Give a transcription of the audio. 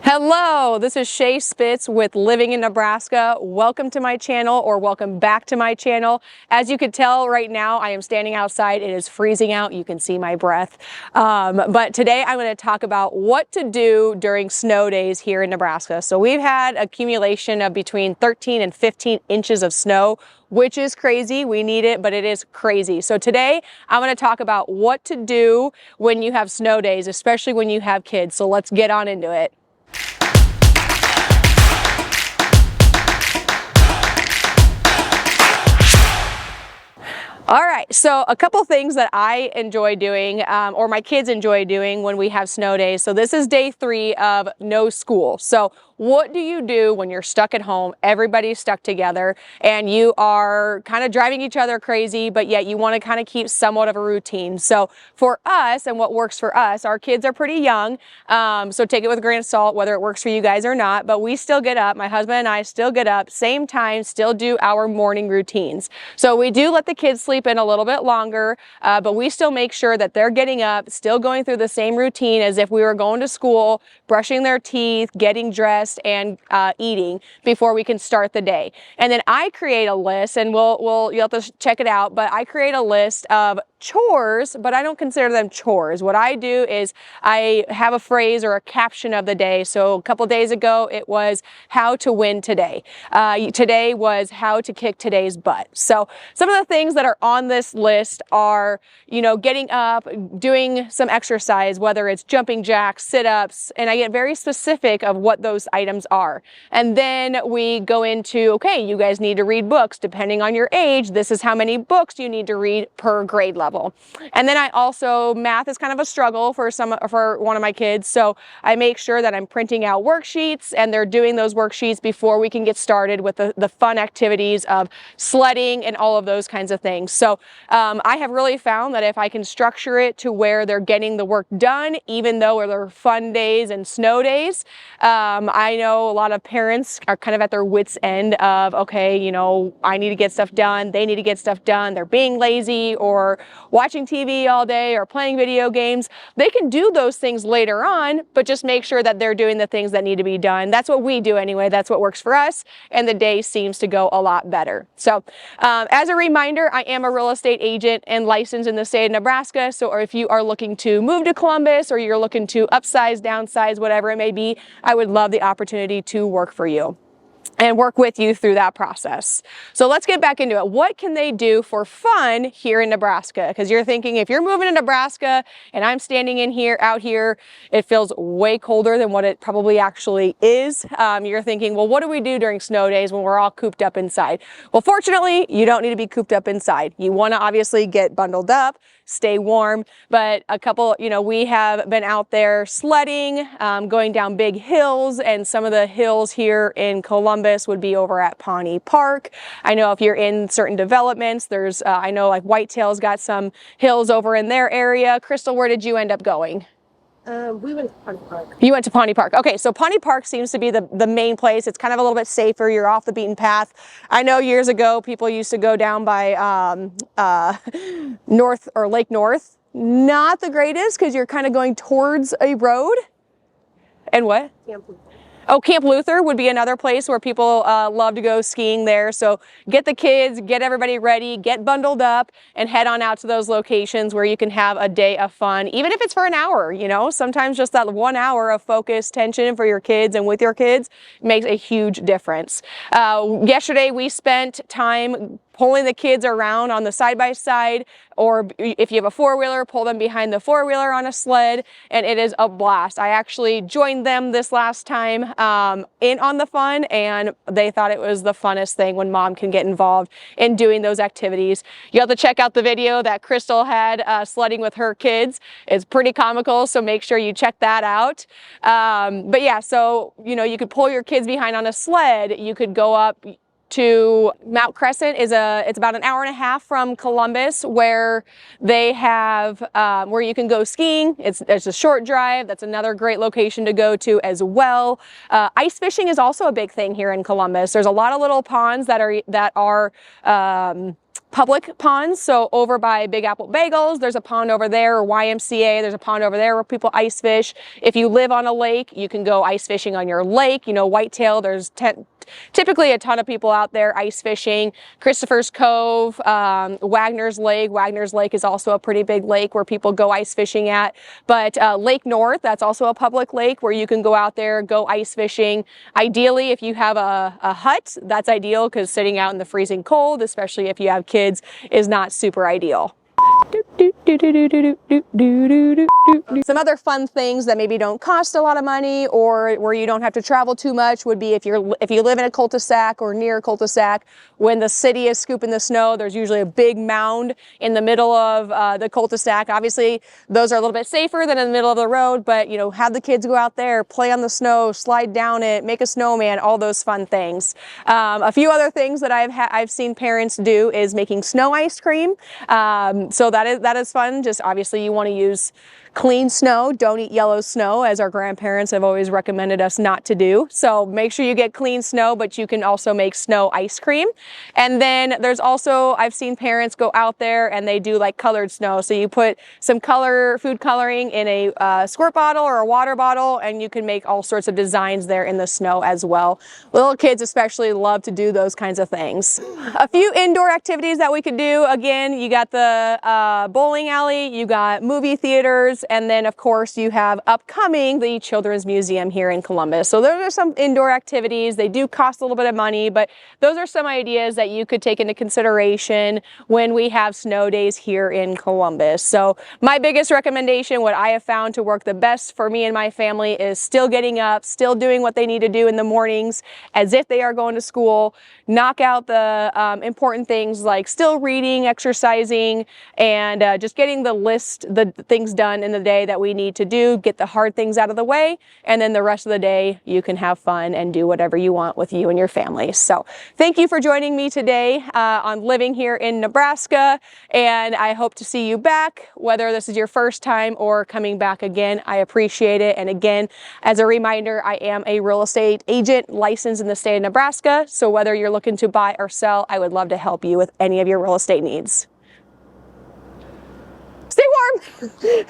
Hello, this is Shae Spitz with Living in Nebraska. Welcome to my channel, or welcome back to my channel. As you can tell right now, I am standing outside. It is freezing out. You can see my breath. But today I'm going to talk about what to do during snow days here in Nebraska. So we've had accumulation of between 13 and 15 inches of snow, which is crazy. We need it, but it is crazy. So today I'm going to talk about what to do when you have snow days, especially when you have kids. So let's get on into it. All right, so a couple things that I enjoy doing, or my kids enjoy doing when we have snow days. So this is day 3 of no school. So what do you do when you're stuck at home, everybody's stuck together, and you are kind of driving each other crazy, but yet you want to kind of keep somewhat of a routine? So for us, and what works for us, our kids are pretty young, so take it with a grain of salt whether it works for you guys or not, but we still get up, my husband and I still get up, same time, still do our morning routines. So we do let the kids sleep in a little bit longer, but we still make sure that they're getting up, still going through the same routine as if we were going to school, brushing their teeth, getting dressed, and eating before we can start the day. And then I create a list, and you'll have to check it out, but I create a list of chores, but I don't consider them chores. What I do is I have a phrase or a caption of the day. So a couple days ago, it was how to win today. Today was how to kick today's butt. So some of the things that are on this list are, getting up, doing some exercise, whether it's jumping jacks, sit-ups, and I get very specific of what those items are. And then we go into, okay, you guys need to read books. Depending on your age, this is how many books you need to read per grade level. And then I also, math is kind of a struggle for one of my kids, so I make sure that I'm printing out worksheets and they're doing those worksheets before we can get started with the fun activities of sledding and all of those kinds of things. So I have really found that if I can structure it to where they're getting the work done, even though they're fun days and snow days, I know a lot of parents are kind of at their wits' end of, okay, I need to get stuff done, they need to get stuff done, they're being lazy or watching TV all day or playing video games. They can do those things later on, but just make sure that they're doing the things that need to be done. That's what we do anyway. That's what works for us, and the day seems to go a lot better. So as a reminder, I am a real estate agent and licensed in the state of Nebraska. So if you are looking to move to Columbus, or you're looking to upsize, downsize, whatever it may be, I would love the opportunity to work for you and work with you through that process. So let's get back into it. What can they do for fun here in Nebraska? Because you're thinking, if you're moving to Nebraska and I'm standing out here, it feels way colder than what it probably actually is. You're thinking, well, what do we do during snow days when we're all cooped up inside? Well, fortunately, you don't need to be cooped up inside. You want to obviously get bundled up, stay warm, but we have been out there sledding, going down big hills, and some of the hills here in Columbus would be over at Pawnee Park. I know if you're in certain developments, there's, I know like Whitetail's got some hills over in their area. Crystal, where did you end up going? We went to Pawnee Park. You went to Pawnee Park. Okay, so Pawnee Park seems to be the main place. It's kind of a little bit safer. You're off the beaten path. I know years ago people used to go down by North or Lake North. Not the greatest, because you're kind of going towards a road. And what? Camp Luther. Oh, Camp Luther would be another place where people love to go skiing there. So get the kids, get everybody ready, get bundled up, and head on out to those locations where you can have a day of fun, even if it's for an hour. Sometimes just that 1 hour of focused tension for your kids and with your kids makes a huge difference. Yesterday we spent time pulling the kids around on the side-by-side, or if you have a four-wheeler, pull them behind the four-wheeler on a sled, and it is a blast. I actually joined them this last time in on the fun, and they thought it was the funnest thing when mom can get involved in doing those activities. You have to check out the video that Crystal had sledding with her kids. It's pretty comical, so make sure you check that out. But yeah, so you could pull your kids behind on a sled. You could go up to Mount Crescent. It's about an hour and a half from Columbus, where they have where you can go skiing. It's a short drive. That's another great location to go to as well. Ice fishing is also a big thing here in Columbus. There's a lot of little ponds that are public ponds. So over by Big Apple Bagels, there's a pond over there, or YMCA, there's a pond over there where people ice fish. If you live on a lake, you can go ice fishing on your lake. You know, whitetail, there's typically a ton of people out there ice fishing. Christopher's Cove, Wagner's Lake. Wagner's Lake is also a pretty big lake where people go ice fishing at. But Lake North, that's also a public lake where you can go out there, go ice fishing. Ideally, if you have a hut, that's ideal, because sitting out in the freezing cold, especially if you have kids, is not super ideal. Some other fun things that maybe don't cost a lot of money, or where you don't have to travel too much, would be if you live in a cul-de-sac or near a cul-de-sac. When the city is scooping the snow, there's usually a big mound in the middle of the cul-de-sac. Obviously, those are a little bit safer than in the middle of the road, but you know, have the kids go out there, play on the snow, slide down it, make a snowman, all those fun things. A few other things that I've seen parents do is making snow ice cream. So that is fun. Just obviously you want to use clean snow. Don't eat yellow snow, as our grandparents have always recommended us not to do. So make sure you get clean snow, but you can also make snow ice cream. And then there's also, I've seen parents go out there and they do like colored snow. So you put some food coloring in a squirt bottle or a water bottle, and you can make all sorts of designs there in the snow as well. Little kids especially love to do those kinds of things. A few indoor activities that we could do. Again, you got the bowling alley, you got movie theaters, and then of course you have upcoming the Children's Museum here in Columbus. So those are some indoor activities. They do cost a little bit of money, but those are some ideas that you could take into consideration when we have snow days here in Columbus. So my biggest recommendation, what I have found to work the best for me and my family, is still getting up, still doing what they need to do in the mornings as if they are going to school. Knock out the important things like still reading, exercising, and just getting the things done in the day that we need to do. Get the hard things out of the way, and then the rest of the day you can have fun and do whatever you want with you and your family. So thank you for joining me today on living here in Nebraska, and I hope to see you back, whether this is your first time or coming back again. I appreciate it. And again, as a reminder, I am a real estate agent licensed in the state of Nebraska. So whether you're looking to buy or sell, I would love to help you with any of your real estate needs. Stay warm.